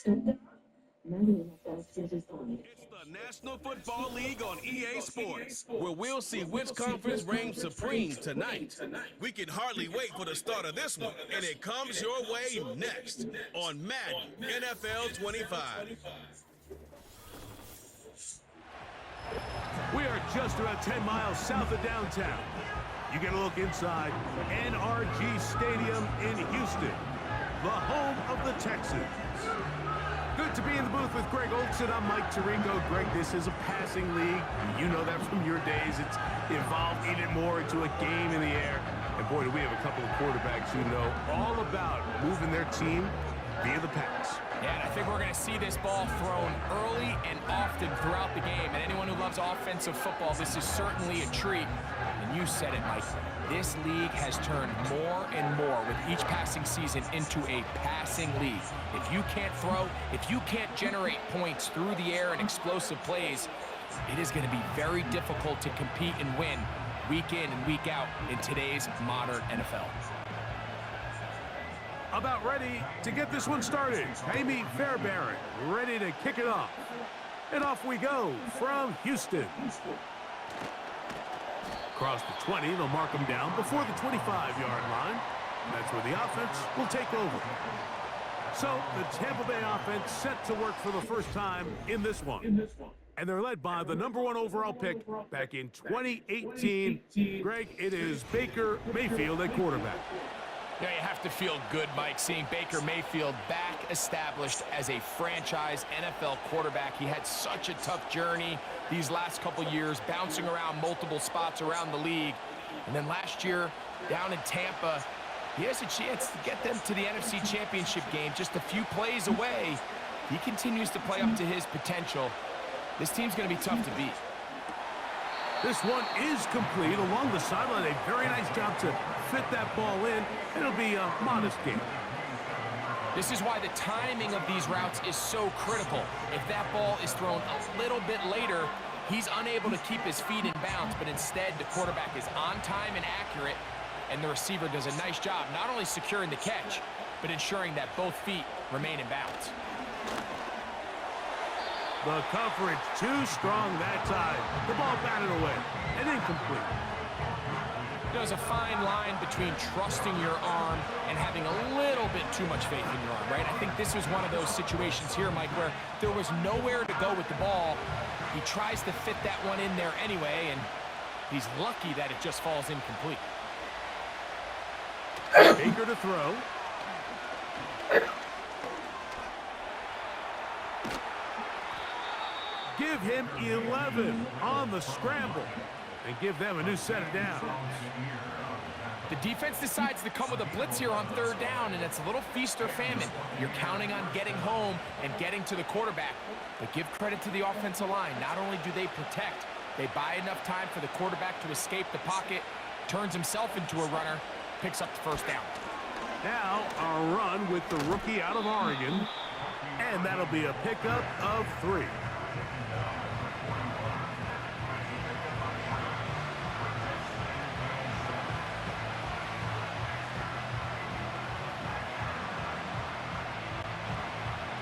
It's the National Football League on EA Sports, where we'll see which conference reigns supreme tonight. We can hardly wait for the start of this one, and it comes your way next on Madden NFL 25. We are just about 10 miles south of downtown. You get a look inside NRG Stadium in Houston, the home of the Texans. Good to be in the booth with Greg Olson. I'm Mike Tirico. Greg, this is a passing league. You know that from your days. It's evolved even more into a game in the air. And boy, do we have a couple of quarterbacks who know all about moving their team via the pass. Yeah, and I think we're going to see this ball thrown early and often throughout the game. And anyone who loves offensive football, this is certainly a treat. And you said it, Mike. This league has turned more and more with each passing season into a passing league. If you can't throw, if you can't generate points through the air and explosive plays, it is going to be very difficult to compete and win week in and week out in today's modern NFL. About ready to get this one started. Amy Fairbairn ready to kick it off. And off we go from Houston. Across the 20, they'll mark them down before the 25-yard line. That's where the offense will take over. So the Tampa Bay offense set to work for the first time in this one. And they're led by the #1 overall pick back in 2018. Greg, it is Baker Mayfield at quarterback. Yeah, you have to feel good, Mike, seeing Baker Mayfield back established as a franchise NFL quarterback. He had such a tough journey these last couple years, bouncing around multiple spots around the league. And then last year, down in Tampa, he has a chance to get them to the NFC Championship game just a few plays away. He continues to play up to his potential. This team's going to be tough to beat. This one is complete along the sideline. A very nice job to fit that ball in. It'll be a modest game. This is why the timing of these routes is so critical. If that ball is thrown a little bit later, he's unable to keep his feet in bounds, but instead the quarterback is on time and accurate, and the receiver does a nice job not only securing the catch, but ensuring that both feet remain in bounds. The coverage too strong that time. The ball batted away and incomplete. There's a fine line between trusting your arm and having a little bit too much faith in your arm, right? I think this was one of those situations here, Mike, where there was nowhere to go with the ball. He tries to fit that one in there anyway, and he's lucky that it just falls incomplete. Baker to throw. Give him 11 on the scramble and give them a new set of downs. The defense decides to come with a blitz here on 3rd down, and it's a little feast or famine. You're counting on getting home and getting to the quarterback. But give credit to the offensive line. Not only do they protect, they buy enough time for the quarterback to escape the pocket, turns himself into a runner, picks up the 1st down. Now a run with the rookie out of Oregon, and that'll be a pickup of 3.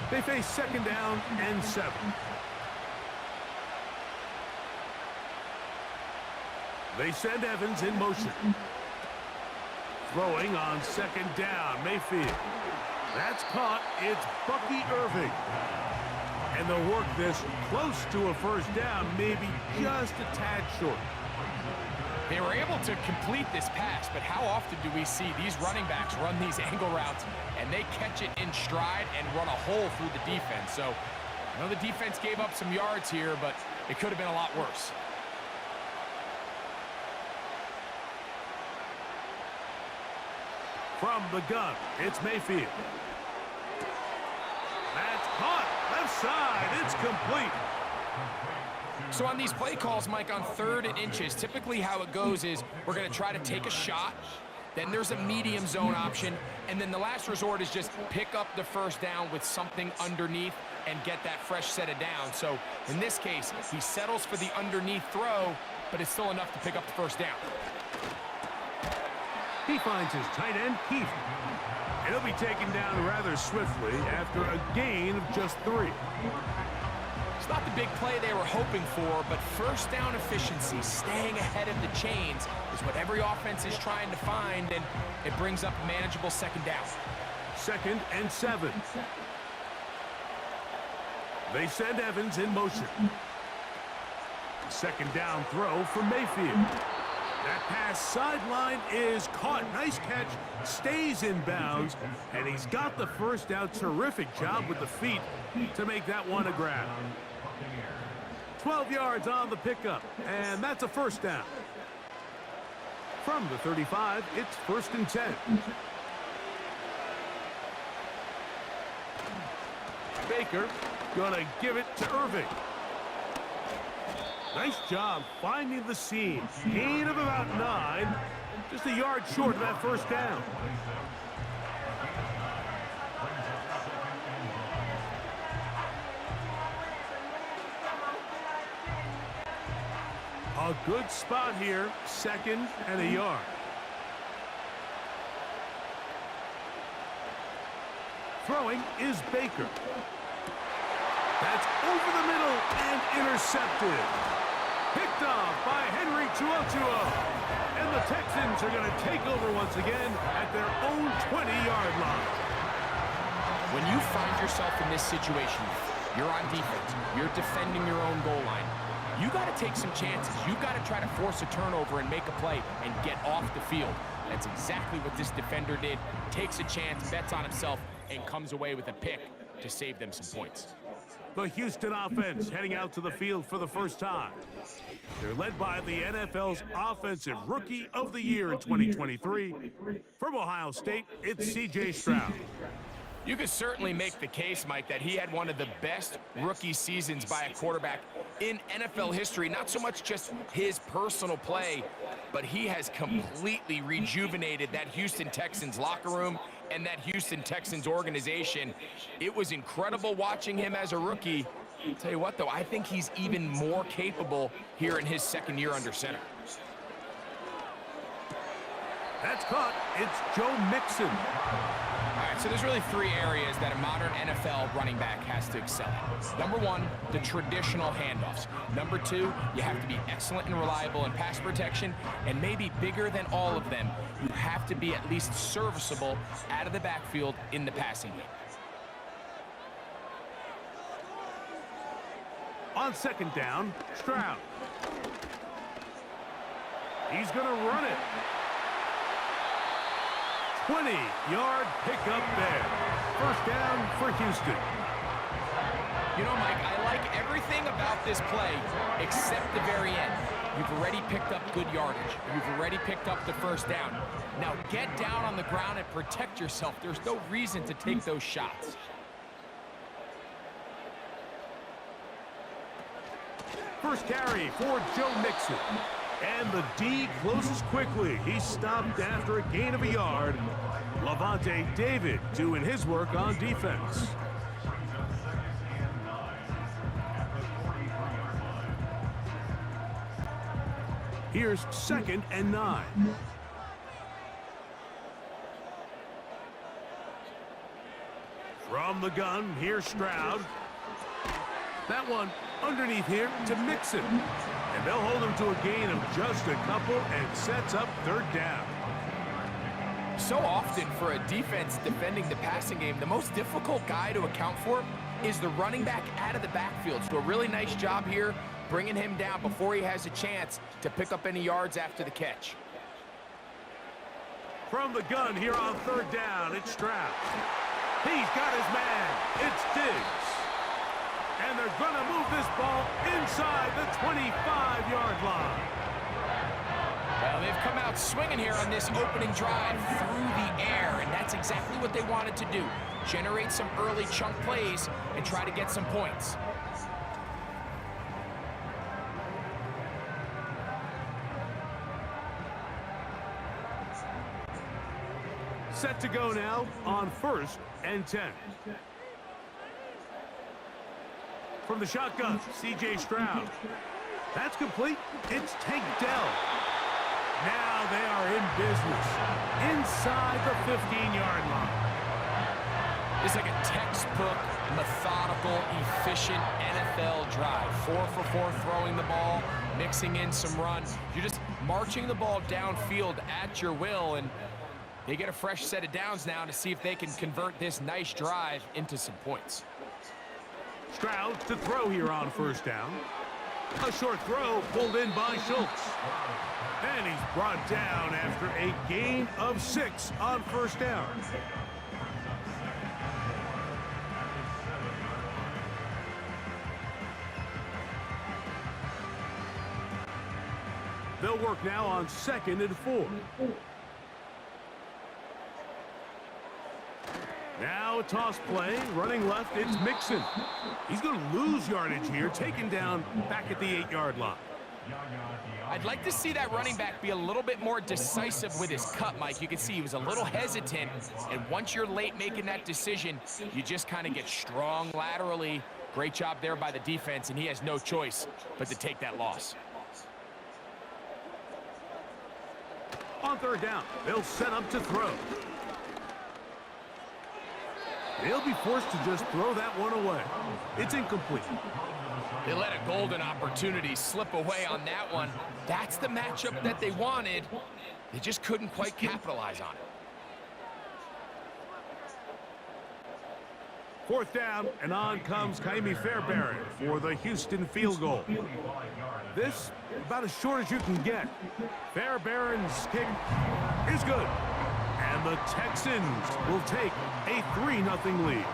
They face 2nd down and 7. They send Evans in motion. Throwing on 2nd down, Mayfield. That's caught. It's Bucky Irving. And they'll work this close to a 1st down, maybe just a tad short. They were able to complete this pass, but how often do we see these running backs run these angle routes and they catch it in stride and run a hole through the defense? So I know the defense gave up some yards here, but it could have been a lot worse. From the gun, it's Mayfield. That's caught. Left side. It's complete. So on these play calls, Mike, on 3rd and inches, typically how it goes is we're going to try to take a shot. Then there's a medium zone option. And then the last resort is just pick up the 1st down with something underneath and get that fresh set of downs. So in this case, he settles for the underneath throw, but it's still enough to pick up the 1st down. He finds his tight end, Keith. And he'll be taken down rather swiftly after a gain of just 3. It's not the big play they were hoping for, but first down efficiency, staying ahead of the chains, is what every offense is trying to find, and it brings up a manageable second down. 2nd and 7. They send Evans in motion. Second down throw for Mayfield. That pass sideline is caught. Nice catch, stays in bounds, and he's got the first down. Terrific job with the feet to make that one a grab. 12 yards on the pickup, and that's a first down. From the 35, it's 1st and 10. Baker gonna give it to Irving. Nice job finding the seam. Gain of about 9. Just a yard short of that first down. A good spot here. 2nd and a yard. Throwing is Baker. That's over the middle and intercepted. Picked off by Henry Tuotuo. And the Texans are going to take over once again at their own 20-yard line. When you find yourself in this situation, you're on defense, you're defending your own goal line, you got to take some chances. You got to try to force a turnover and make a play and get off the field. That's exactly what this defender did. Takes a chance, bets on himself, and comes away with a pick to save them some points. The Houston offense heading out to the field for the first time. They're led by the NFL's Offensive Rookie of the Year in 2023. From Ohio State, it's C.J. Stroud. You could certainly make the case, Mike, that he had one of the best rookie seasons by a quarterback in NFL history. Not so much just his personal play, but he has completely rejuvenated that Houston Texans locker room and that Houston Texans organization. It was incredible watching him as a rookie. I'll tell you what, though, I think he's even more capable here in his 2nd year under center. That's caught. It's Joe Mixon. All right, so there's really 3 areas that a modern NFL running back has to excel at. Number 1, the traditional handoffs. Number 2, you have to be excellent and reliable in pass protection. And maybe bigger than all of them, you have to be at least serviceable out of the backfield in the passing game. On 2nd down, Stroud. He's going to run it. 20-yard pickup there. First down for Houston. You know, Mike, I like everything about this play except the very end. You've already picked up good yardage. You've already picked up the first down. Now get down on the ground and protect yourself. There's no reason to take those shots. First carry for Joe Mixon. And the D closes quickly. He stopped after a gain of a yard. Levante David doing his work on defense. Here's 2nd and 9. From the gun, here's Stroud. That one underneath here to Mixon. And they'll hold him to a gain of just a couple and sets up 3rd down. So often for a defense defending the passing game, the most difficult guy to account for is the running back out of the backfield. So a really nice job here bringing him down before he has a chance to pick up any yards after the catch. From the gun here on 3rd down, it's Stroud. He's got his man. It's Diggs. And they're going to move this ball inside the 25-yard line. Well, they've come out swinging here on this opening drive through the air, and that's exactly what they wanted to do. Generate some early chunk plays and try to get some points. Set to go now on 1st and 10. From the shotgun, C.J. Stroud. That's complete. It's Tank Dell. Now they are in business inside the 15-yard line. It's like a textbook, methodical, efficient NFL drive. 4 for 4 throwing the ball, mixing in some run. You're just marching the ball downfield at your will, and they get a fresh set of downs now to see if they can convert this nice drive into some points. Stroud to throw here on first down. A short throw pulled in by Schultz. And he's brought down after a gain of 6 on first down. They'll work now on 2nd and 4. Now a toss play, running left, it's Mixon. He's going to lose yardage here, taken down back at the 8-yard line. I'd like to see that running back be a little bit more decisive with his cut, Mike. You can see he was a little hesitant, and once you're late making that decision, you just kind of get strong laterally. Great job there by the defense, and he has no choice but to take that loss. On third down, they'll set up to throw. They'll be forced to just throw that one away. It's incomplete. They let a golden opportunity slip away on that one. That's the matchup that they wanted. They just couldn't quite capitalize on it. Fourth down, and on comes Kaimi Fairbairn for the Houston field goal. This, about as short as you can get. Fairbairn's kick is good. And the Texans will take a 3-0 lead.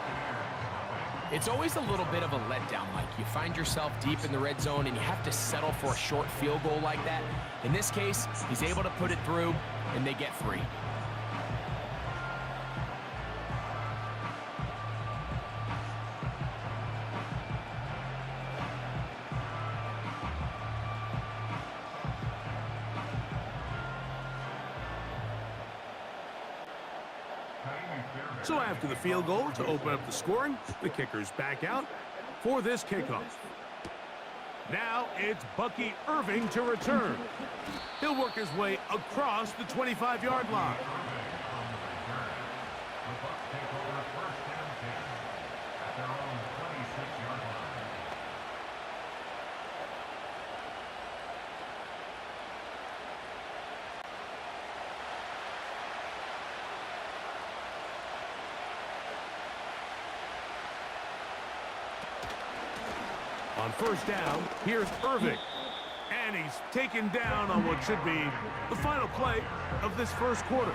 It's always a little bit of a letdown, Mike. You find yourself deep in the red zone, and you have to settle for a short field goal like that. In this case, he's able to put it through, and they get 3. So after the field goal to open up the scoring, the kicker's back out for this kickoff. Now it's Bucky Irving to return. He'll work his way across the 25-yard line. On first down, here's Irving. And he's taken down on what should be the final play of this first quarter.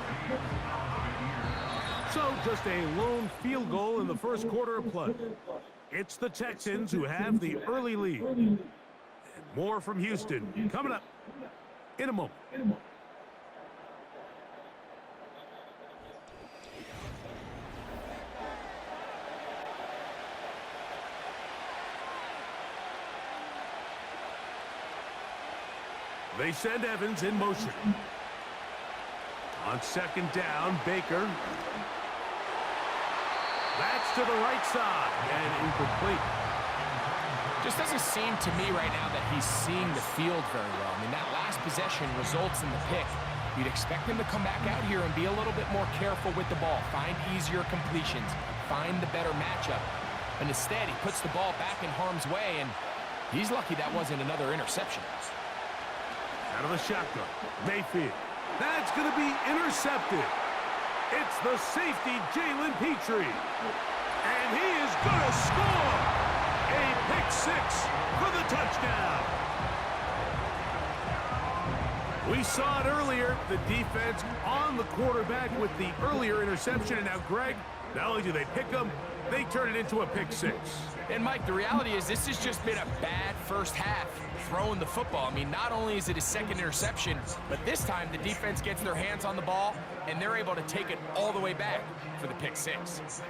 So just a lone field goal in the first quarter of play. It's the Texans who have the early lead. And more from Houston coming up in a moment. They send Evans in motion. On second down, Baker. That's to the right side and incomplete. Just doesn't seem to me right now that he's seeing the field very well. I mean, that last possession results in the pick. You'd expect him to come back out here and be a little bit more careful with the ball, find easier completions, find the better matchup. And instead, he puts the ball back in harm's way, and he's lucky that wasn't another interception. Out of the shotgun, Mayfield. That's going to be intercepted. It's the safety, Jalen Petrie. And he is going to score. A pick 6 for the touchdown. We saw it earlier, the defense on the quarterback with the earlier interception. And now, Greg, not only do they pick him, they turn it into a pick 6. And, Mike, the reality is this has just been a bad first half throwing the football. I mean, not only is it his second interception, but this time the defense gets their hands on the ball, and they're able to take it all the way back for the pick 6.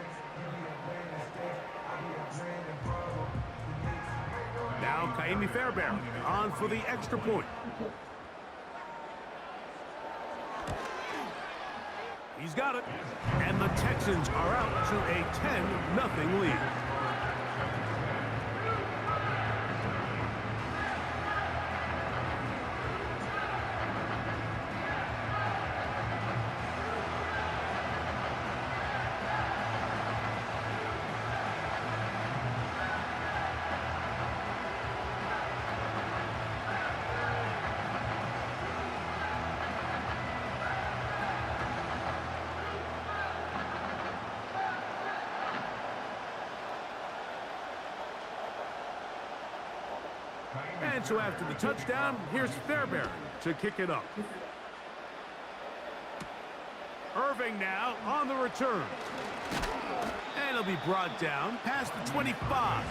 Now Kaimi Fairbairn on for the extra point. He's got it. And the Texans are out to a 10-0 lead. And so after the touchdown, here's Fairbairn to kick it up. Irving now on the return. And it'll be brought down past the 25.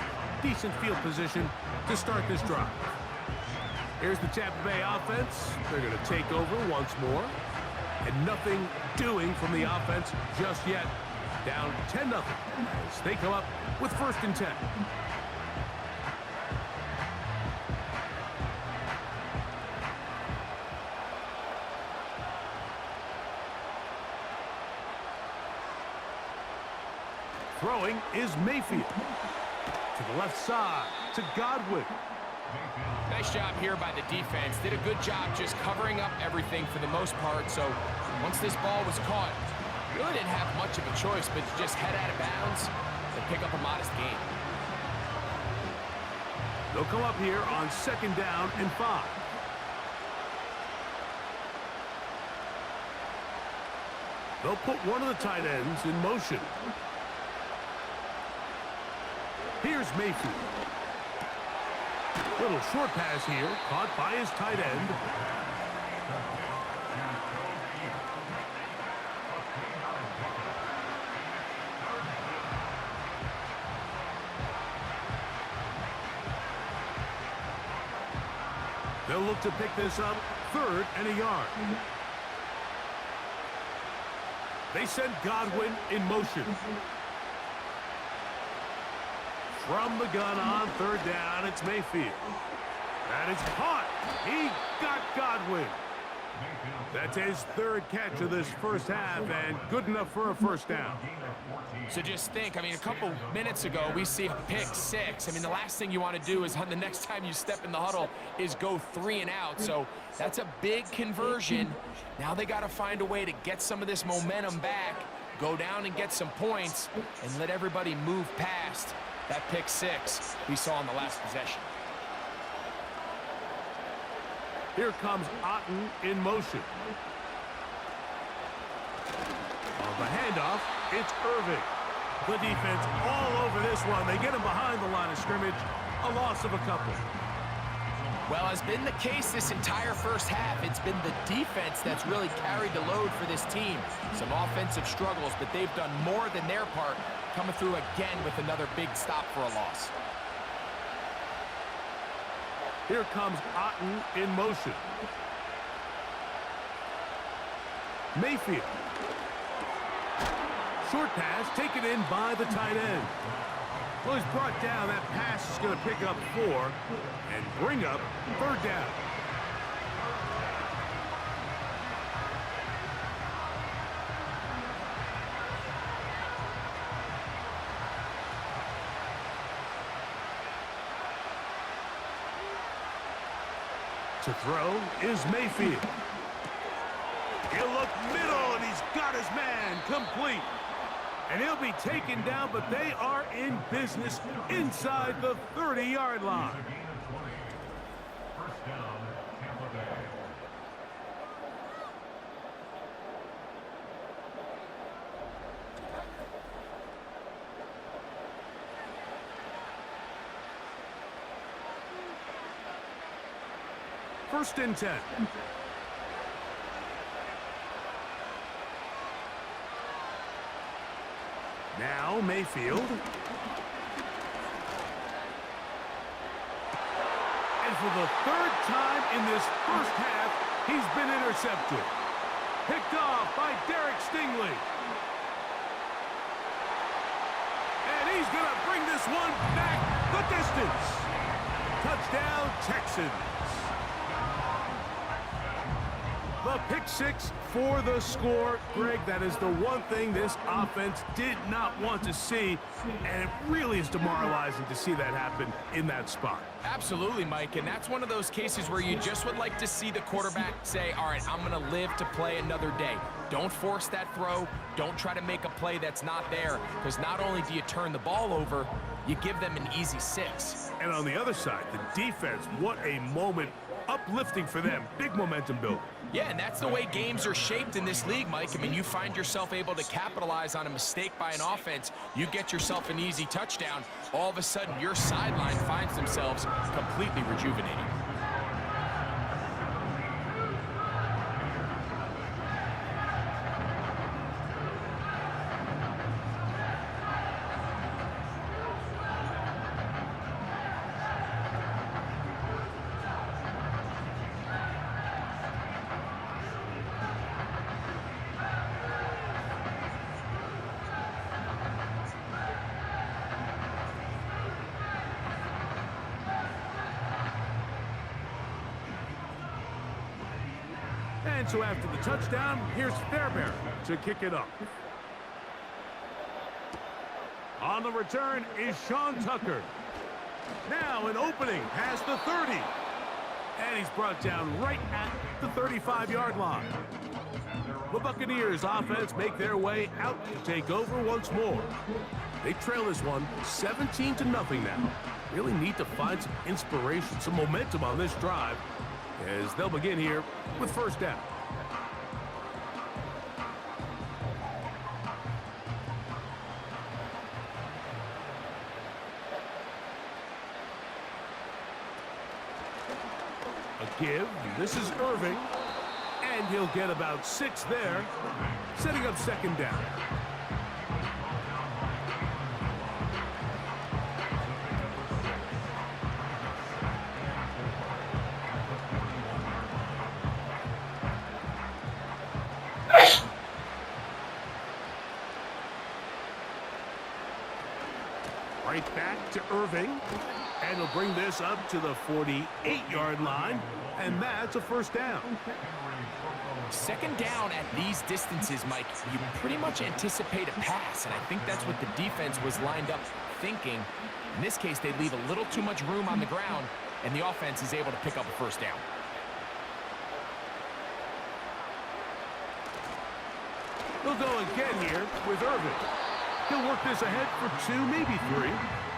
Decent field position to start this drive. Here's the Tampa Bay offense. They're going to take over once more. And nothing doing from the offense just yet. Down 10-0 as they come up with 1st and 10. Throwing is Mayfield. To the left side, to Godwin. Nice job here by the defense. Did a good job just covering up everything for the most part. So once this ball was caught, really didn't have much of a choice but to just head out of bounds and pick up a modest gain. They'll come up here on 2nd down and 5. They'll put one of the tight ends in motion. Here's Mayfield. Little short pass here, caught by his tight end. They'll look to pick this up 3rd and a yard. They send Godwin in motion. From the gun on 3rd down, it's Mayfield. That is caught. He got Godwin. That's his 3rd catch of this first half, and good enough for a 1st down. So just think, I mean, a couple minutes ago, we see a pick 6. I mean, the last thing you want to do is the next time you step in the huddle is go 3 and out. So that's a big conversion. Now they got to find a way to get some of this momentum back, go down and get some points, and let everybody move past that pick 6 we saw in the last possession. Here comes Otten in motion. On the handoff, it's Irving. The defense all over this one. They get him behind the line of scrimmage. A loss of a couple. Well, has been the case this entire first half. It's been the defense that's really carried the load for this team. Some offensive struggles, but they've done more than their part, coming through again with another big stop for a loss. Here comes Otten in motion. Mayfield. Short pass taken in by the tight end. Well, he's brought down. That pass is going to pick up 4 and bring up 3rd down. To throw is Mayfield. He'll look middle, and he's got his man complete. And he'll be taken down, but they are in business inside the 30-yard line. First down, Tampa Bay. First and 10. Now Mayfield. And for the 3rd time in this first half, he's been intercepted. Picked off by Derek Stingley. And he's going to bring this one back the distance. Touchdown, Texans. The pick 6 for the score. Greg, that is the one thing this offense did not want to see, and it really is demoralizing to see that happen in that spot. Absolutely, Mike, and that's one of those cases where you just would like to see the quarterback say, all right, I'm going to live to play another day. Don't force that throw. Don't try to make a play that's not there, because not only do you turn the ball over, you give them an easy 6. And on the other side, the defense, what a moment uplifting for them. Big momentum build. Yeah, and that's the way games are shaped in this league, Mike. I mean, you find yourself able to capitalize on a mistake by an offense. You get yourself an easy touchdown. All of a sudden, your sideline finds themselves completely rejuvenated. And so after the touchdown, here's Fairbairn to kick it up. On the return is Sean Tucker. Now an opening past the 30. And he's brought down right at the 35-yard line. The Buccaneers offense make their way out to take over once more. They trail this one 17-0 now. Really need to find some inspiration, some momentum on this drive as they'll begin here with first down. A give. This is Irving. And he'll get about 6 there, setting up second down. Right back to Irving, and he'll bring this up to the 48-yard line, and that's a first down. Second down at these distances, Mike, you pretty much anticipate a pass, and I think that's what the defense was lined up thinking. In this case, they leave a little too much room on the ground, and the offense is able to pick up a first down. They'll go again here with Irving. He'll work this ahead for 2, maybe 3.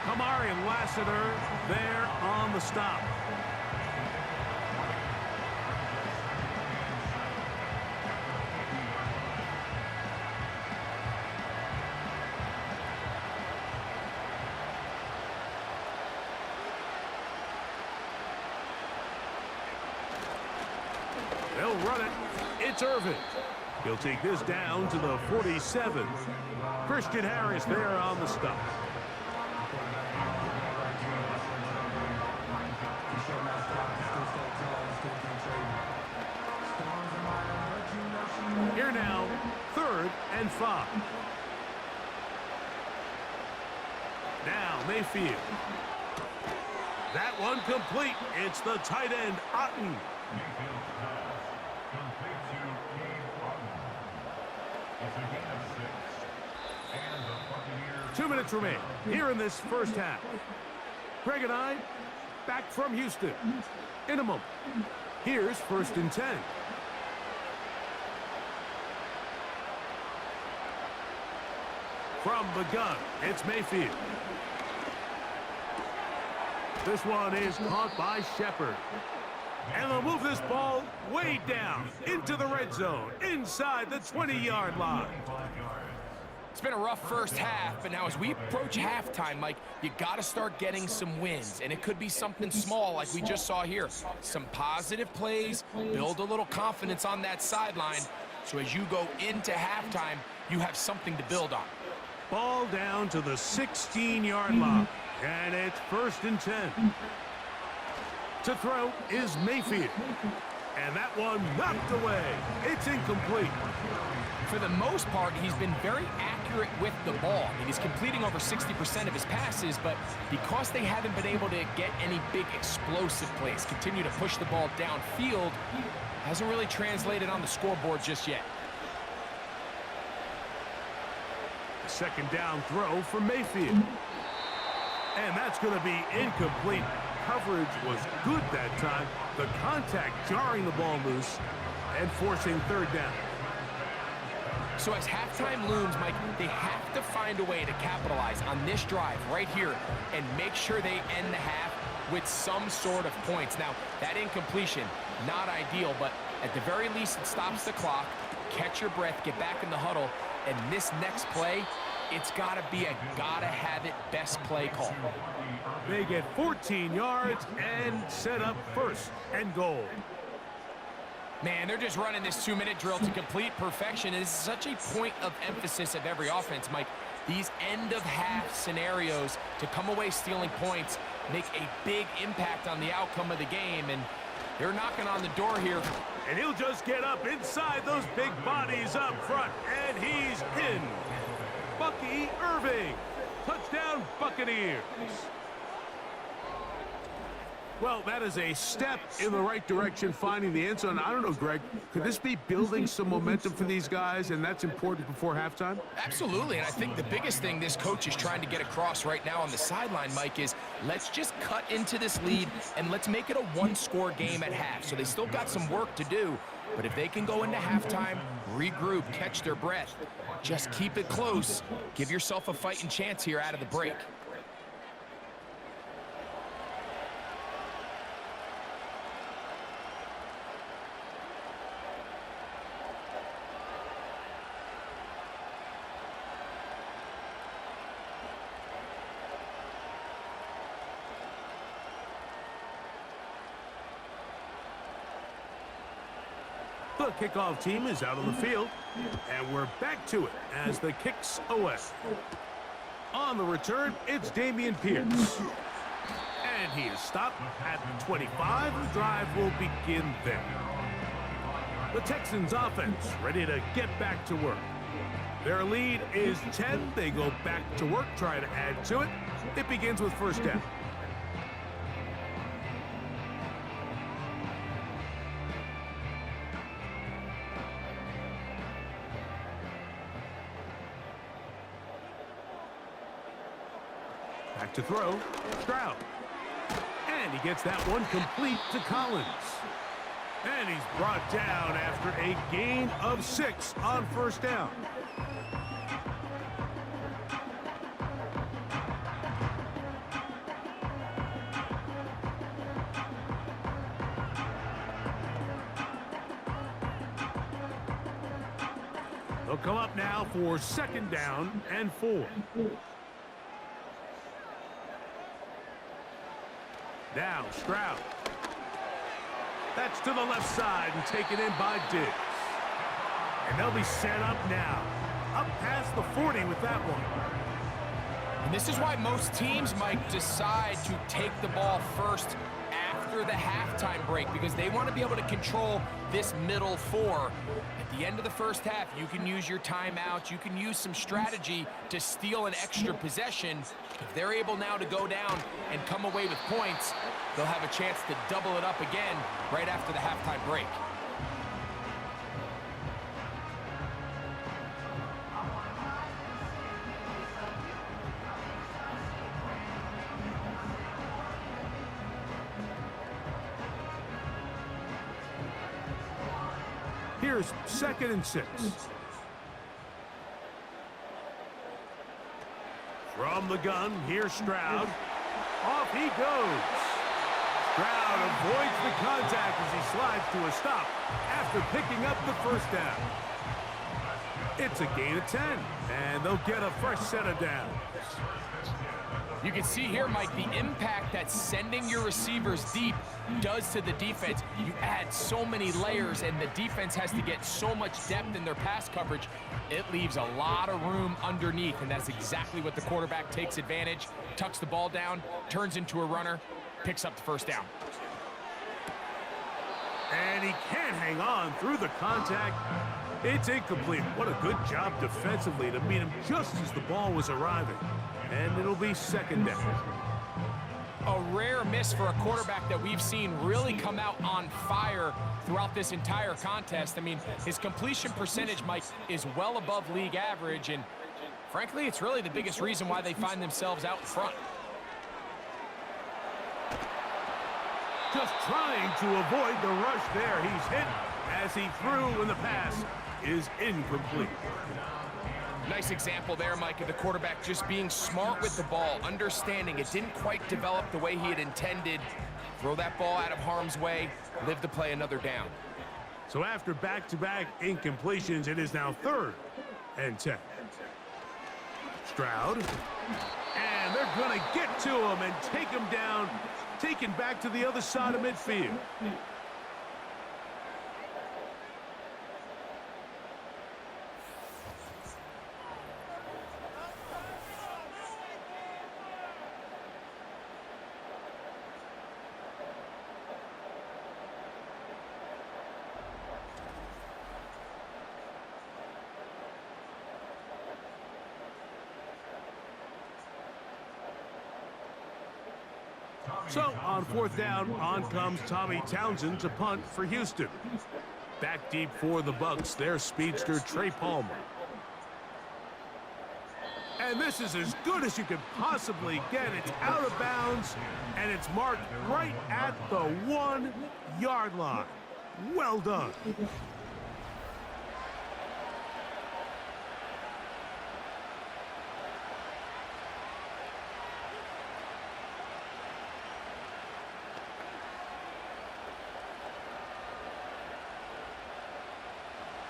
Kamari and Lassiter there on the stop. They'll run it. It's Irving. He'll take this down to the 47. Christian Harris there on the stop. Here now, 3rd and 5. Now Mayfield. That one complete. It's the tight end, Otten. 2 minutes remain here in this first half. Greg and I back from Houston in a moment. Here's 1st and 10. From the gun, it's Mayfield. This one is caught by Shepard. And they'll move this ball way down into the red zone, inside the 20-yard line. It's been a rough first half, but now as we approach halftime, Mike, you got to start getting some wins, and it could be something small like we just saw here. Some positive plays, build a little confidence on that sideline, so as you go into halftime, you have something to build on. Ball down to the 16-yard line, and it's 1st and 10. To throw is Mayfield, and that one knocked away. It's incomplete. For the most part, he's been very accurate with the ball. I mean, he's completing over 60% of his passes, but because they haven't been able to get any big explosive plays, continue to push the ball downfield, hasn't really translated on the scoreboard just yet. Second down throw for Mayfield. And that's going to be incomplete. Coverage was good that time. The contact jarring the ball loose and forcing 3rd down. So as halftime looms, Mike, they have to find a way to capitalize on this drive right here and make sure they end the half with some sort of points. Now, that incompletion, not ideal, but at the very least, it stops the clock. Catch your breath, get back in the huddle, and this next play, it's got to be a gotta-have-it best play call. They get 14 yards and set up first and goal. Man, they're just running this 2-minute drill to complete perfection. It is such a point of emphasis of every offense, Mike. These end-of-half scenarios to come away stealing points make a big impact on the outcome of the game, and they're knocking on the door here. And he'll just get up inside those big bodies up front, and he's in. Bucky Irving. Touchdown, Buccaneers. Well, that is a step in the right direction, finding the end zone. I don't know, Greg, could this be building some momentum for these guys, and that's important before halftime? Absolutely, and I think the biggest thing this coach is trying to get across right now on the sideline, Mike, is let's just cut into this lead, and let's make it a one-score game at half. So they still got some work to do, but if they can go into halftime, regroup, catch their breath, just keep it close, give yourself a fighting chance here out of the break. The kickoff team is out on the field, and we're back to it as the kicks away. On the return, it's Dameon Pierce. And he is stopped at 25. The drive will begin there. The Texans offense ready to get back to work. Their lead is 10. They go back to work, try to add to it. It begins with first down. Back to throw, Stroud. And he gets that one complete to Collins. And he's brought down after a gain of 6 on first down. They'll come up now for second down and 4. Now Stroud. That's to the left side and taken in by Diggs. And they'll be set up now. Up past the 40 with that one. And this is why most teams might decide to take the ball first after the halftime break, because they want to be able to control this middle 4. At the end of the first half, you can use your timeout, you can use some strategy to steal an extra possession. If they're able now to go down and come away with points, they'll have a chance to double it up again right after the halftime break. Here's second and 6. From the gun, here's Stroud. Off he goes. Stroud avoids the contact as he slides to a stop after picking up the first down. It's a gain of 10, and they'll get a fresh set of downs. You can see here, Mike, the impact that sending your receivers deep does to the defense. You add so many layers, and the defense has to get so much depth in their pass coverage. It leaves a lot of room underneath, and that's exactly what the quarterback takes advantage, tucks the ball down, turns into a runner, picks up the first down. And he can't hang on through the contact. It's incomplete. What a good job defensively to meet him just as the ball was arriving. And it'll be second down. A rare miss for a quarterback that we've seen really come out on fire throughout this entire contest. I mean, his completion percentage, Mike, is well above league average, and frankly, it's really the biggest reason why they find themselves out front. Just trying to avoid the rush there. He's hit as he threw, and the pass is incomplete. Nice example there, Mike, of the quarterback just being smart with the ball, understanding it didn't quite develop the way he had intended. Throw that ball out of harm's way, live to play another down. So after back-to-back incompletions, it is now 3rd and 10. Stroud. And they're going to get to him and take him down, taken back to the other side of midfield. So on 4th down, on comes Tommy Townsend to punt for Houston. Back deep for the Bucs, their speedster Trey Palmer. And this is as good as you could possibly get. It's out of bounds, and it's marked right at the 1-yard line. Well done.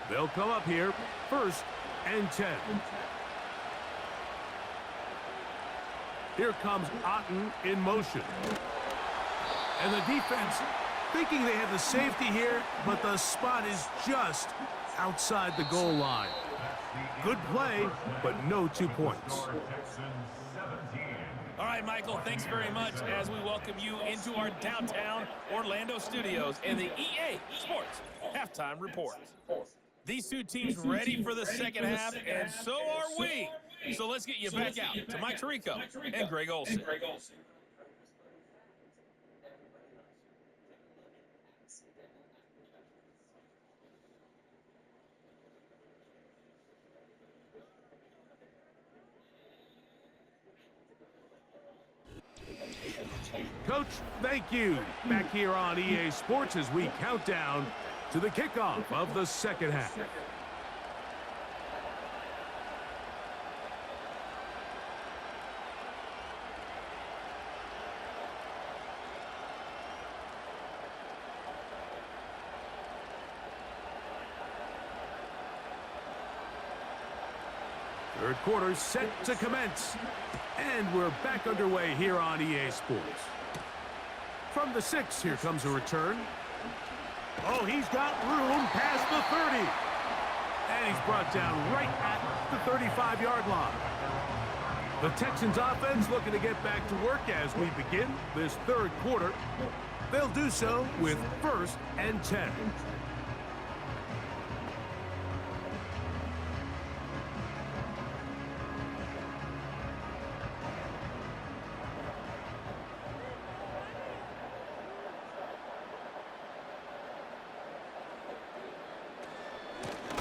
They'll come up here, 1st and 10. Here comes Otten in motion. And the defense thinking they had the safety here, but the spot is just outside the goal line. Good play, but no 2 points. All right, Michael, thanks very much as we welcome you into our downtown Orlando studios and the EA Sports Halftime Report. These two teams ready for the second half, and so are we. So let's get you back out to Mike Tirico and Greg Olsen. Coach, thank you. Back here on EA Sports as we count down to the kickoff of the second half. Third quarter set to commence. And we're back underway here on EA Sports. From the 6, here comes a return. Oh, he's got room past the 30. And he's brought down right at the 35-yard line. The Texans offense looking to get back to work as we begin this third quarter. They'll do so with 1st and 10.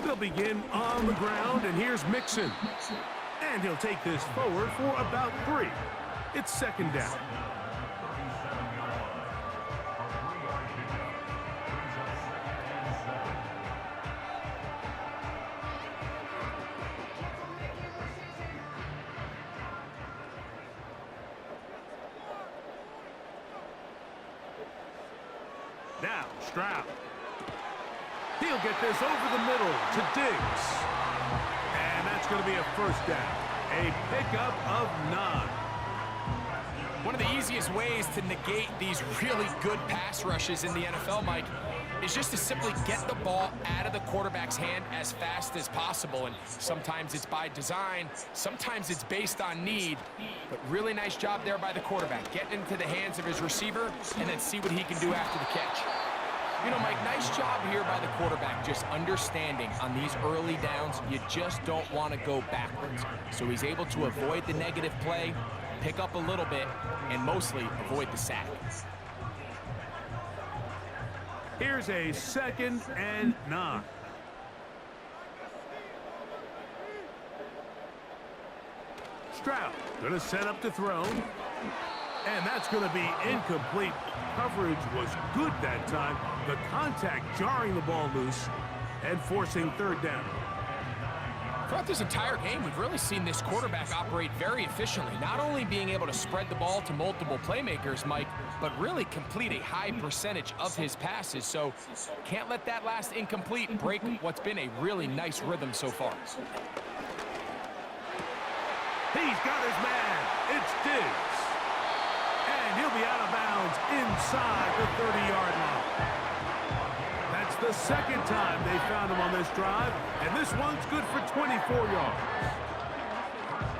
They'll begin on the ground, and here's Mixon. And he'll take this forward for about 3. It's 2nd down. Now, Stroud. He'll get this over the middle to Diggs. And that's going to be a 1st down. A pickup of 9. One of the easiest ways to negate these really good pass rushes in the NFL, Mike, is just to simply get the ball out of the quarterback's hand as fast as possible. And sometimes it's by design, sometimes it's based on need. But really nice job there by the quarterback, getting into the hands of his receiver and then see what he can do after the catch. You know, Mike, nice job here by the quarterback, just understanding on these early downs, you just don't want to go backwards. So he's able to avoid the negative play, pick up a little bit, and mostly avoid the sack. Here's a 2nd and 9. Stroud going to set up to throw. And that's going to be incomplete. Coverage was good that time. The contact jarring the ball loose and forcing 3rd down. Throughout this entire game, we've really seen this quarterback operate very efficiently, not only being able to spread the ball to multiple playmakers, Mike, but really complete a high percentage of his passes. So can't let that last incomplete break what's been a really nice rhythm so far. He's got his man. It's Diggs. And he'll be out of bounds inside the 30-yard line. That's the second time they found him on this drive, and this one's good for 24 yards.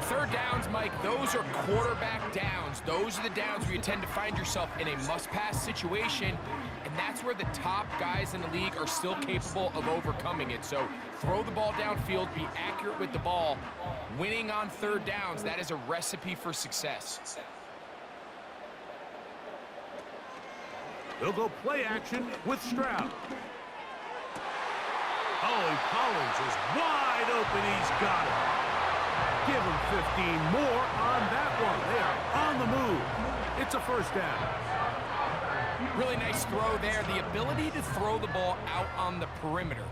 Third downs, Mike, those are quarterback downs. Those are the downs where you tend to find yourself in a must-pass situation, and that's where the top guys in the league are still capable of overcoming it. So throw the ball downfield, be accurate with the ball. Winning on third downs, that is a recipe for success. They'll go play action with Stroud. Oh, and Collins is wide open. He's got it. Give him 15 more on that one. They are on the move. It's a first down. Really nice throw there. The ability to throw the ball out on the perimeter.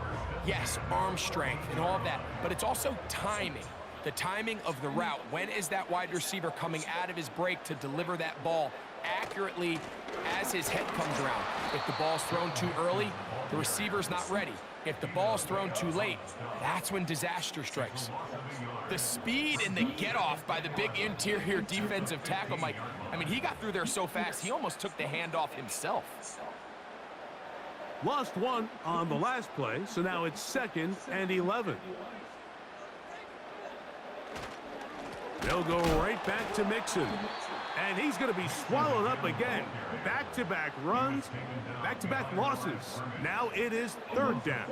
Yes, arm strength and all of that, but it's also timing. The timing of the route. When is that wide receiver coming out of his break to deliver that ball accurately as his head comes around? If the ball's thrown too early, the receiver's not ready. If the ball's thrown too late, that's when disaster strikes. The speed and the get-off by the big interior defensive tackle, Mike, I mean, he got through there so fast, he almost took the handoff himself. Lost one on the last play, so now it's 2nd and 11. They'll go right back to Mixon. And he's going to be swallowed up again. Back-to-back runs, back-to-back losses. Now it is 3rd down.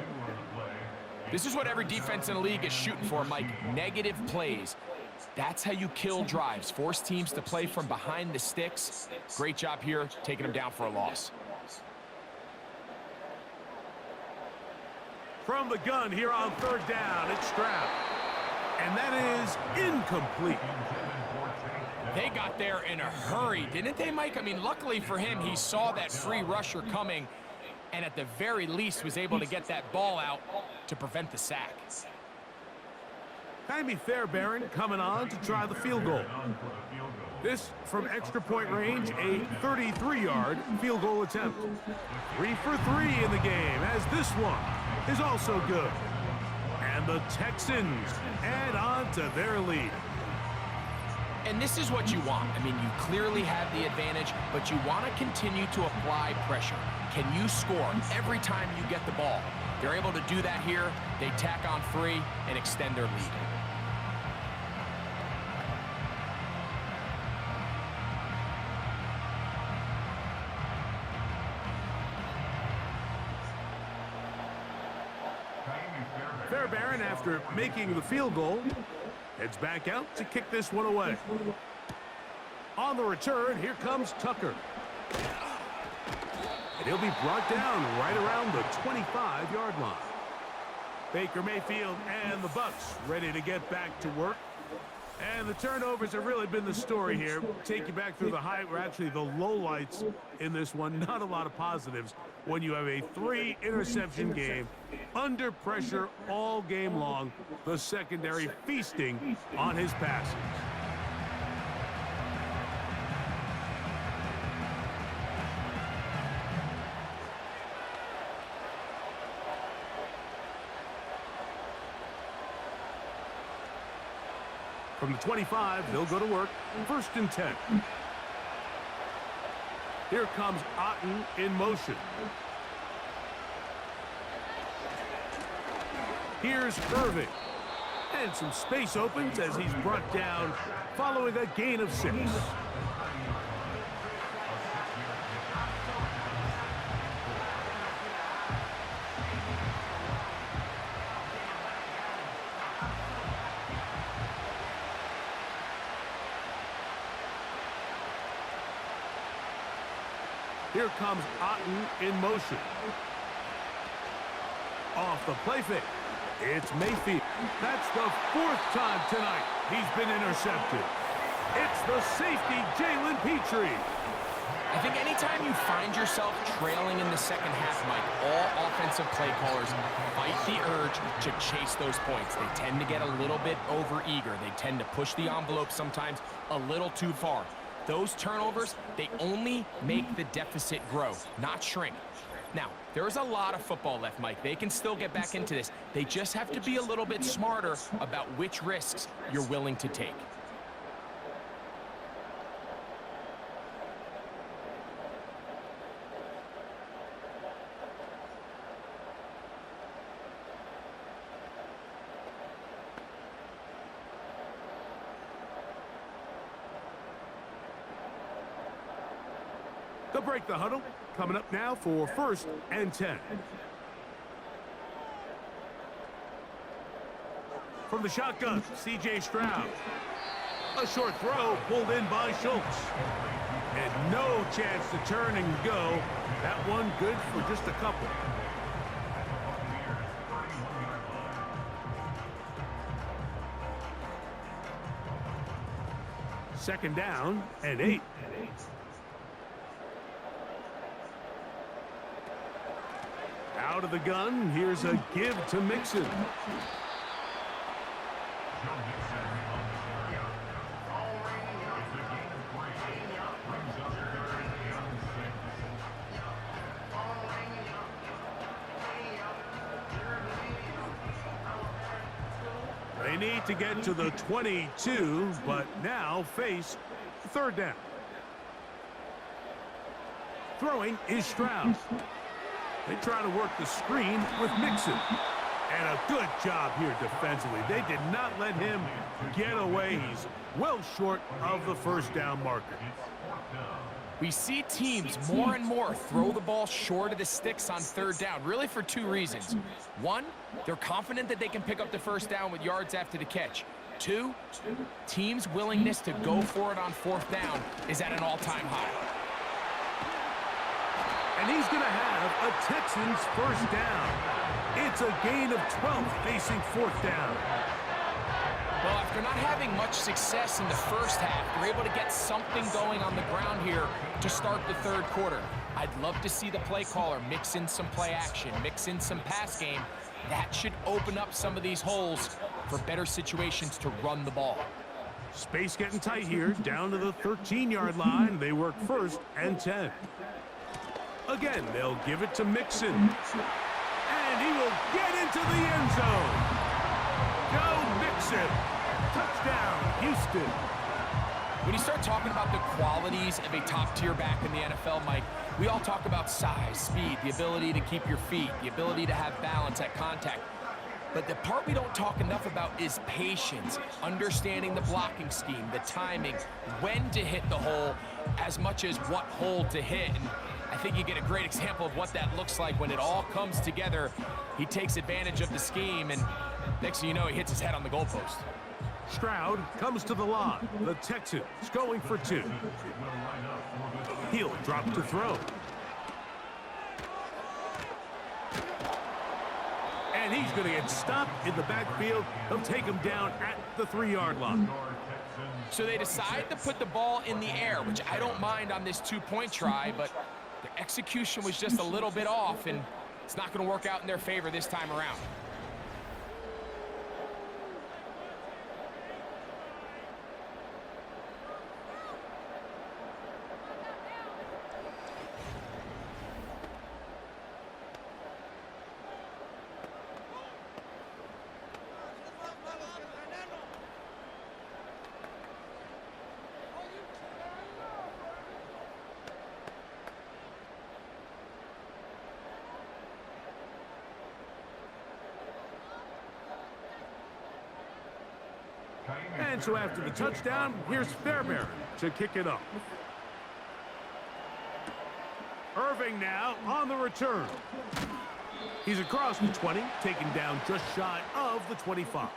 This is what every defense in the league is shooting for, Mike. Negative plays. That's how you kill drives. Force teams to play from behind the sticks. Great job here, taking them down for a loss. From the gun here on 3rd down, it's Stroud. And that is incomplete. They got there in a hurry, didn't they, Mike? I mean, luckily for him, he saw that free rusher coming and at the very least was able to get that ball out to prevent the sack. Jaime Fairbairn coming on to try the field goal. This from extra point range, a 33-yard field goal attempt. 3 for 3 in the game, as this one is also good. And the Texans add on to their lead. And this is what you want. I mean, you clearly have the advantage, but you want to continue to apply pressure. Can you score every time you get the ball? They're able to do that here. They tack on 3 and extend their lead. Fairbairn, after making the field goal, heads back out to kick this one away. On the return, here comes Tucker. And he'll be brought down right around the 25-yard line. Baker Mayfield and the Bucs ready to get back to work. And the turnovers have really been the story here. Take you back through the actually the lowlights in this one. Not a lot of positives when you have a 3-interception game under pressure all game long. The secondary feasting on his passes. From the 25, they'll go to work. 1st and 10. Here comes Otten in motion. Here's Irving. And some space opens as he's brought down following a gain of 6. Here comes Otten in motion. Off the play fake. It's Mayfield. That's the 4th time tonight he's been intercepted. It's the safety, Jalen Petrie. I think anytime anytime you find yourself trailing in the second half, Mike, all offensive play callers fight the urge to chase those points. They tend to get a little bit overeager. They tend to push the envelope sometimes a little too far. Those turnovers, they only make the deficit grow, not shrink. Now, there's a lot of football left, Mike. They can still get back into this. They just have to be a little bit smarter about which risks you're willing to take. They'll break the huddle. Coming up now for 1st and 10. From the shotgun, C.J. Stroud. A short throw pulled in by Schultz. And no chance to turn and go. That one good for just a couple. Second down and 8. Out of the gun, here's a give to Mixon. They need to get to the 22, but now face 3rd down. Throwing is Stroud. They try to work the screen with Mixon. And a good job here defensively. They did not let him get away. He's well short of the 1st down marker. We see teams more and more throw the ball short of the sticks on 3rd down, really for 2 reasons. 1, they're confident that they can pick up the 1st down with yards after the catch. 2, teams' willingness to go for it on 4th down is at an all-time high. And he's going to have a Texans 1st down. It's a gain of 12 facing 4th down. Well, after not having much success in the 1st half, they're able to get something going on the ground here to start the 3rd quarter. I'd love to see the play caller mix in some play action, mix in some pass game. That should open up some of these holes for better situations to run the ball. Space getting tight here, down to the 13-yard line. They work 1st and 10. Again, they'll give it to Mixon. And he will get into the end zone. Go Mixon. Touchdown, Houston. When you start talking about the qualities of a top-tier back in the NFL, Mike, we all talk about size, speed, the ability to keep your feet, the ability to have balance at contact. But the part we don't talk enough about is patience, understanding the blocking scheme, the timing, when to hit the hole, as much as what hole to hit. And I think you get a great example of what that looks like when it all comes together. He takes advantage of the scheme, and next thing you know, he hits his head on the goalpost. Stroud comes to the line. The Texans going for 2. He'll drop to throw. And he's going to get stopped in the backfield. They'll take him down at the 3-yard line. So they decide to put the ball in the air, which I don't mind on this 2-point try, but the execution was just a little bit off, and it's not going to work out in their favor this time around. And so after the touchdown, here's Fairbairn to kick it off. Irving now on the return. He's across the 20, taken down just shy of the 25.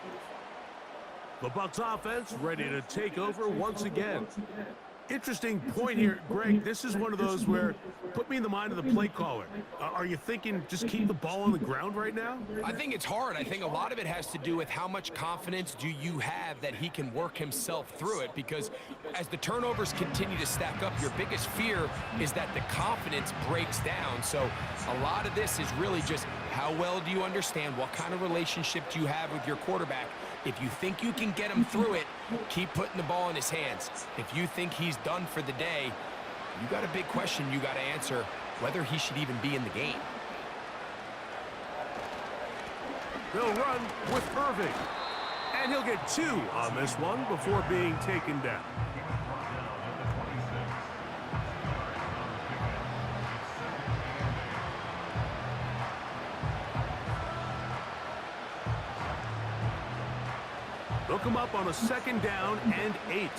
The Bucs offense ready to take over once again. Interesting point here, Greg. This is one of those where, put me in the mind of the play caller. Are you thinking just keep the ball on the ground right now? I think it's hard. I think a lot of it has to do with how much confidence do you have that he can work himself through it, because as the turnovers continue to stack up, your biggest fear is that the confidence breaks down. So a lot of this is really just how well do you understand, what kind of relationship do you have with your quarterback. If you think you can get him through it, keep putting the ball in his hands. If you think he's done for the day, you got a big question you got to answer, whether he should even be in the game. They'll run with Irving. And he'll get 2 on this one before being taken down. They'll come up on a 2nd down and 8.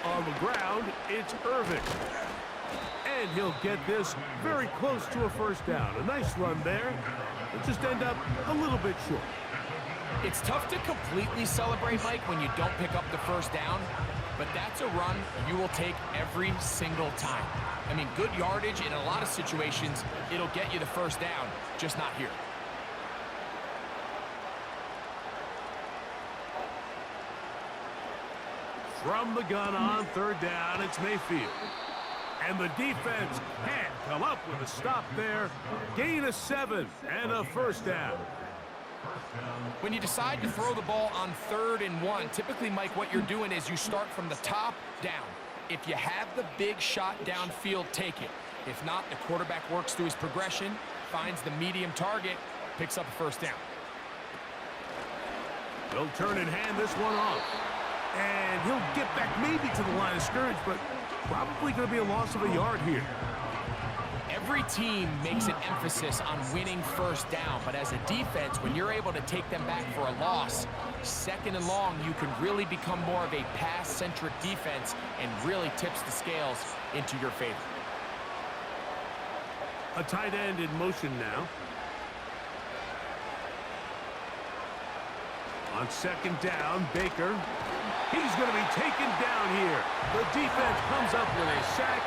On the ground, it's Irving. And he'll get this very close to a 1st down. A nice run there. It'll just end up a little bit short. It's tough to completely celebrate, Mike, when you don't pick up the 1st down, but that's a run you will take every single time. I mean, good yardage in a lot of situations, it'll get you the 1st down, just not here. From the gun on 3rd down, it's Mayfield. And the defense can't come up with a stop there. Gain of 7 and a 1st down. When you decide to throw the ball on 3rd and 1, typically, Mike, what you're doing is you start from the top down. If you have the big shot downfield, take it. If not, the quarterback works through his progression, finds the medium target, picks up a 1st down. They'll turn and hand this one off. And he'll get back maybe to the line of scrimmage, but probably going to be a loss of a yard here. Every team makes an emphasis on winning 1st down, but as a defense, when you're able to take them back for a loss, 2nd and long, you can really become more of a pass-centric defense and really tips the scales into your favor. A tight end in motion now. On 2nd down, Baker. He's going to be taken down here. The defense comes up with a sack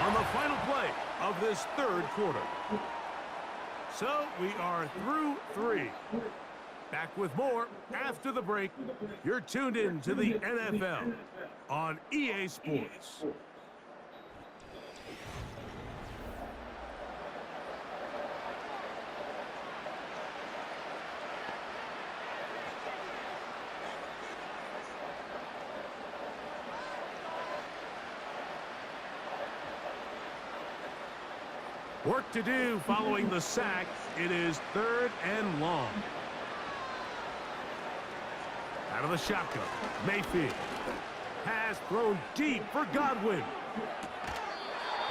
on the final play of this 3rd quarter. So we are through 3. Back with more after the break. You're tuned in to the NFL on EA Sports. Work to do following the sack. It is 3rd and long. Out of the shotgun, Mayfield. Pass thrown deep for Godwin.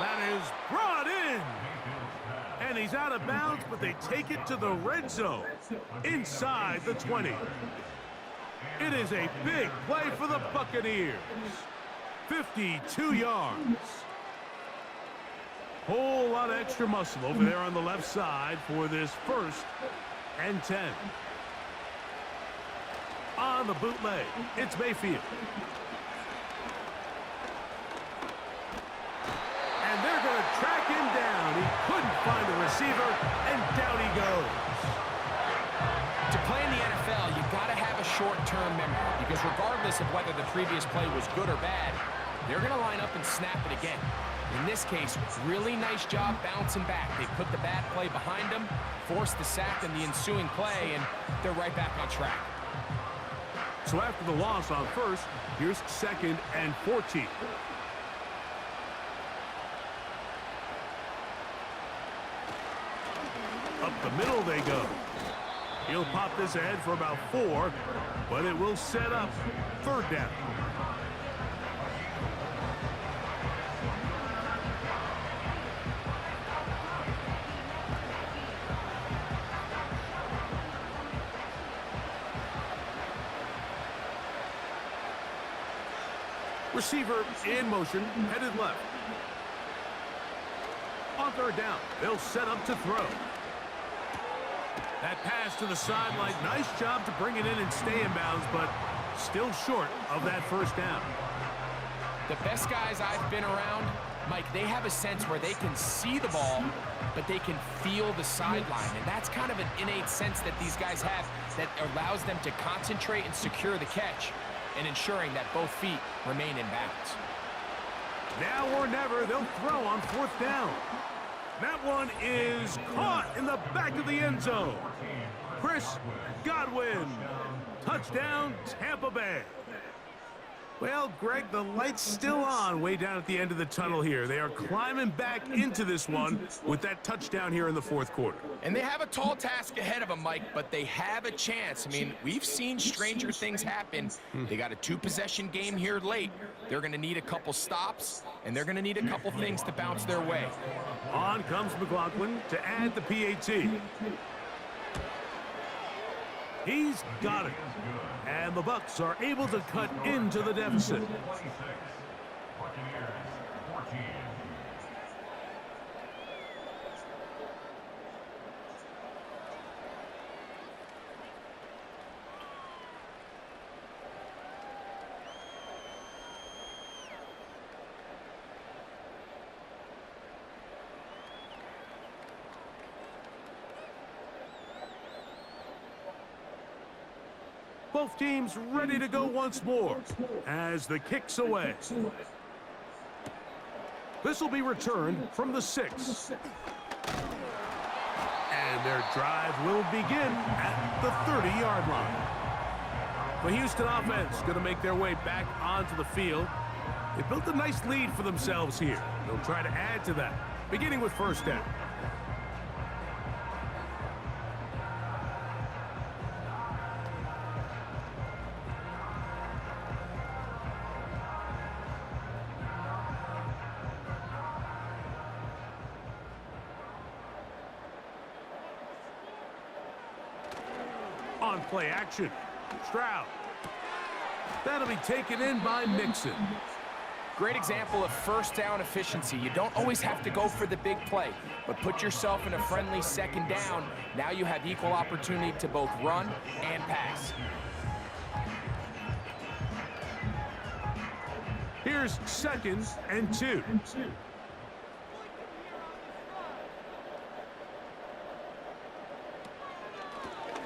That is brought in. And he's out of bounds, but they take it to the red zone inside the 20. It is a big play for the Buccaneers. 52 yards. Whole lot of extra muscle over there on the left side for this 1st and 10. On the bootleg, it's Mayfield. And they're going to track him down. He couldn't find a receiver, and down he goes. To play in the NFL, you've got to have a short-term memory, because regardless of whether the previous play was good or bad, they're going to line up and snap it again. In this case, really nice job bouncing back. They put the bad play behind them, forced the sack in the ensuing play, and they're right back on track. So after the loss on 1st, here's 2nd and 14. Up the middle they go. He'll pop this ahead for about 4, but it will set up 3rd down. Receiver in motion, headed left. On 3rd down, they'll set up to throw. That pass to the sideline, nice job to bring it in and stay in bounds, but still short of that first down. The best guys I've been around, Mike, they have a sense where they can see the ball, but they can feel the sideline. And that's kind of an innate sense that these guys have that allows them to concentrate and secure the catch and ensuring that both feet remain in bounds. Now or never, they'll throw on fourth down. That one is caught in the back of the end zone. Chris Godwin. Touchdown, Tampa Bay. Well, Greg, the light's still on way down at the end of the tunnel here. They are climbing back into this one with that touchdown here in the fourth quarter. And they have a tall task ahead of them, Mike, but they have a chance. I mean, we've seen stranger things happen. They got a two-possession game here late. They're going to need a couple stops, and they're going to need a couple things to bounce their way. On comes McLaughlin to add the PAT. He's got it. And the Bucs are able to cut into the deficit. Both teams ready to go once more as the kick's away. This will be returned from the 6. And their drive will begin at the 30-yard line. The Houston offense going to make their way back onto the field. They built a nice lead for themselves here. They'll try to add to that, beginning with first down. On play action, Stroud. That'll be taken in by Mixon. Great example of first down efficiency. You don't always have to go for the big play, but put yourself in a friendly second down. Now you have equal opportunity to both run and pass. Here's 2nd and 2.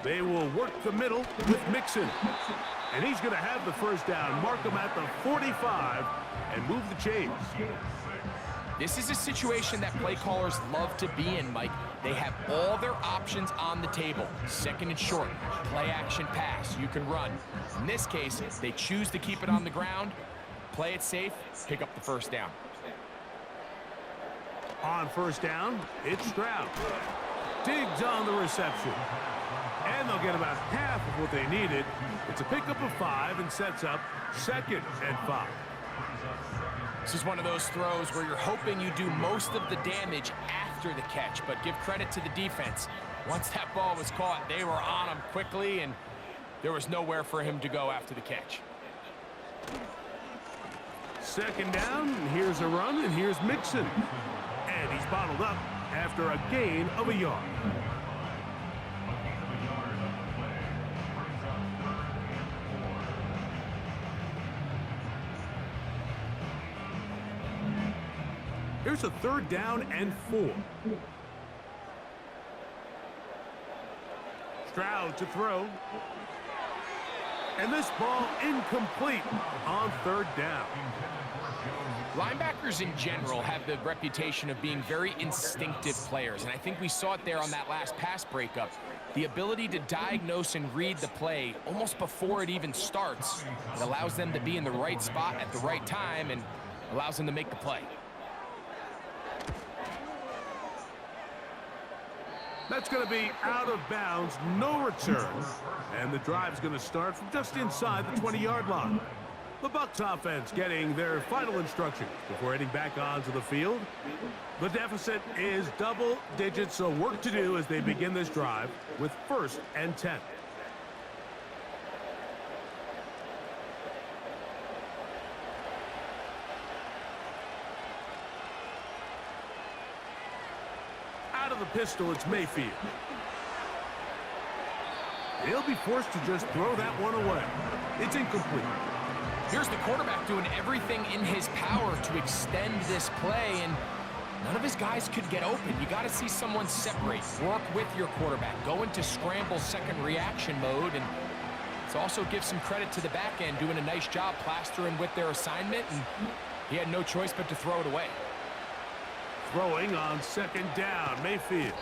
They will work the middle with Mixon. And he's going to have the first down, mark him at the 45, and move the chains. This is a situation that play callers love to be in, Mike. They have all their options on the table. 2nd and short, play action pass, you can run. In this case, they choose to keep it on the ground, play it safe, pick up the first down. On first down, it's Stroud. Diggs on the reception. And they'll get about half of what they needed. It's a pickup of 5 and sets up 2nd and 5. This is one of those throws where you're hoping you do most of the damage after the catch, but give credit to the defense. Once that ball was caught, they were on him quickly, and there was nowhere for him to go after the catch. 2nd down, and here's a run, and here's Mixon. And he's bottled up after a gain of a yard. Here's a 3rd down and 4. Stroud to throw. And this ball incomplete on 3rd down. Linebackers in general have the reputation of being very instinctive players, and I think we saw it there on that last pass breakup. The ability to diagnose and read the play almost before it even starts. It allows them to be in the right spot at the right time and allows them to make the play. That's going to be out of bounds, no return. And the drive's going to start from just inside the 20-yard line. The Bucs offense getting their final instructions before heading back onto the field. The deficit is double digits, so work to do as they begin this drive with 1st and 10. Out of the pistol, it's Mayfield. He'll be forced to just throw that one away. It's incomplete. Here's the quarterback doing everything in his power to extend this play, and none of his guys could get open. You got to see someone separate, work with your quarterback, go into scramble second reaction mode, and let's also give some credit to the back end doing a nice job plastering with their assignment, and he had no choice but to throw it away. Throwing on second down, Mayfield.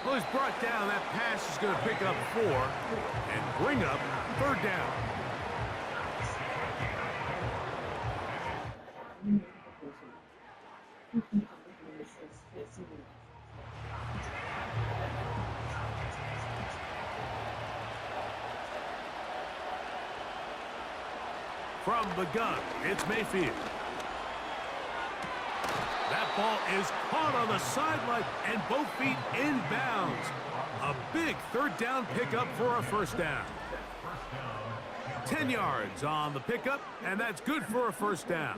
Well, he's brought down. That pass is going to pick up 4 and bring up third down. From the gun, it's Mayfield. That ball is caught on the sideline and both feet inbounds. A big third down pickup for a first down. 10 yards on the pickup, and that's good for a first down.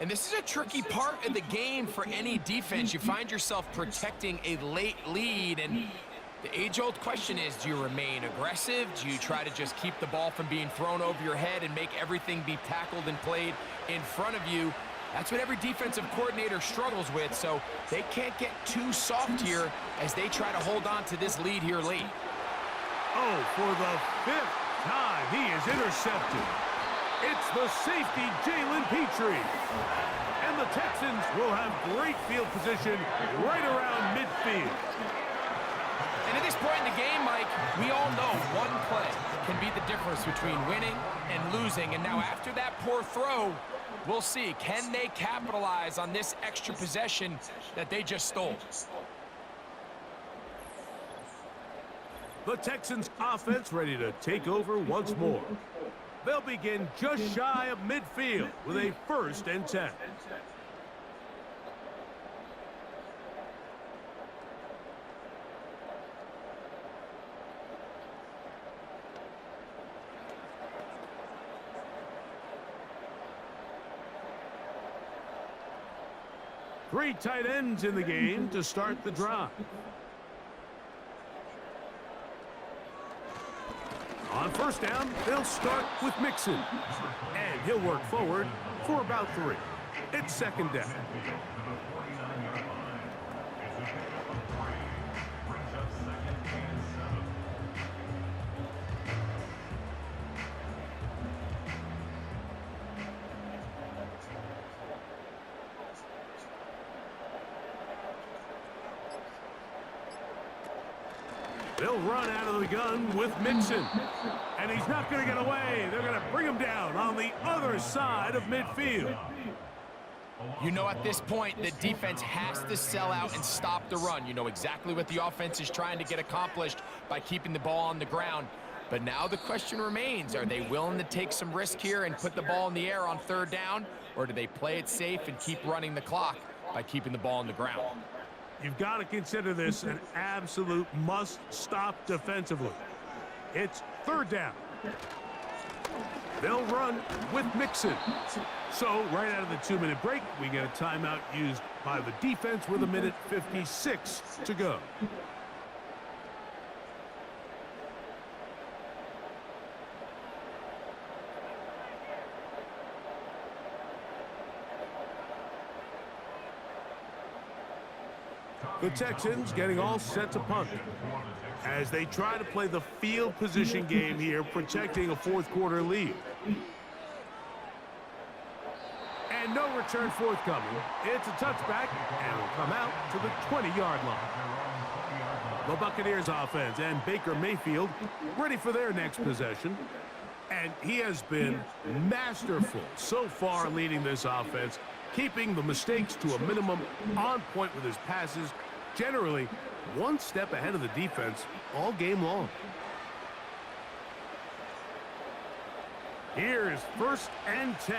And this is a tricky part of the game for any defense. You find yourself protecting a late lead, and the age-old question is, do you remain aggressive? Do you try to just keep the ball from being thrown over your head and make everything be tackled and played in front of you? That's what every defensive coordinator struggles with, so they can't get too soft here as they try to hold on to this lead here late. Oh, for the 5th time, he is intercepted. It's the safety, Jalen Petrie. And the Texans will have great field position right around midfield. And at this point in the game, Mike, we all know one play can be the difference between winning and losing. And now after that poor throw, we'll see, can they capitalize on this extra possession that they just stole? The Texans offense ready to take over once more. They'll begin just shy of midfield with a 1st and 10. Three tight ends in the game to start the drive. On first down, they'll start with Mixon. And he'll work forward for about 3. It's second down. They'll run out of the gun with Mixon. And he's not going to get away. They're going to bring him down on the other side of midfield. You know, at this point, the defense has to sell out and stop the run. You know exactly what the offense is trying to get accomplished by keeping the ball on the ground. But now the question remains, are they willing to take some risk here and put the ball in the air on third down? Or do they play it safe and keep running the clock by keeping the ball on the ground? You've got to consider this an absolute must-stop defensively. It's third down. They'll run with Mixon. So, right out of the 2-minute break, we get a timeout used by the defense with 1:56 to go. The Texans getting all set to punt as they try to play the field position game here, protecting a fourth-quarter lead. And no return forthcoming. It's a touchback, and will come out to the 20-yard line. The Buccaneers offense and Baker Mayfield ready for their next possession. And he has been masterful so far leading this offense, keeping the mistakes to a minimum, on point with his passes, generally one step ahead of the defense all game long. Here's 1st and 10.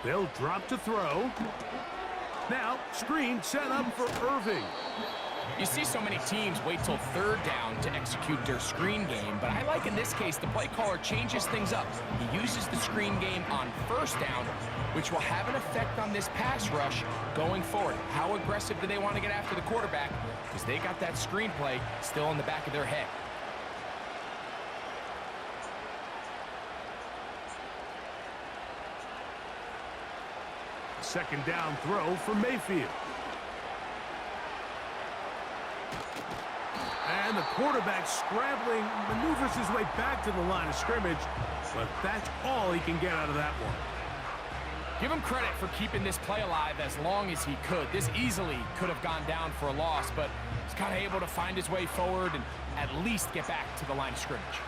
They'll drop to throw. Now, screen set up for Irving. You see so many teams wait till third down to execute their screen game, but I like in this case the play caller changes things up. He uses the screen game on first down, which will have an effect on this pass rush going forward. How aggressive do they want to get after the quarterback? Because they got that screen play still in the back of their head. Second down throw for Mayfield. And the quarterback scrambling, maneuvers his way back to the line of scrimmage, but that's all he can get out of that one. Give him credit for keeping this play alive as long as he could. This easily could have gone down for a loss, but he's kind of able to find his way forward and at least get back to the line of scrimmage.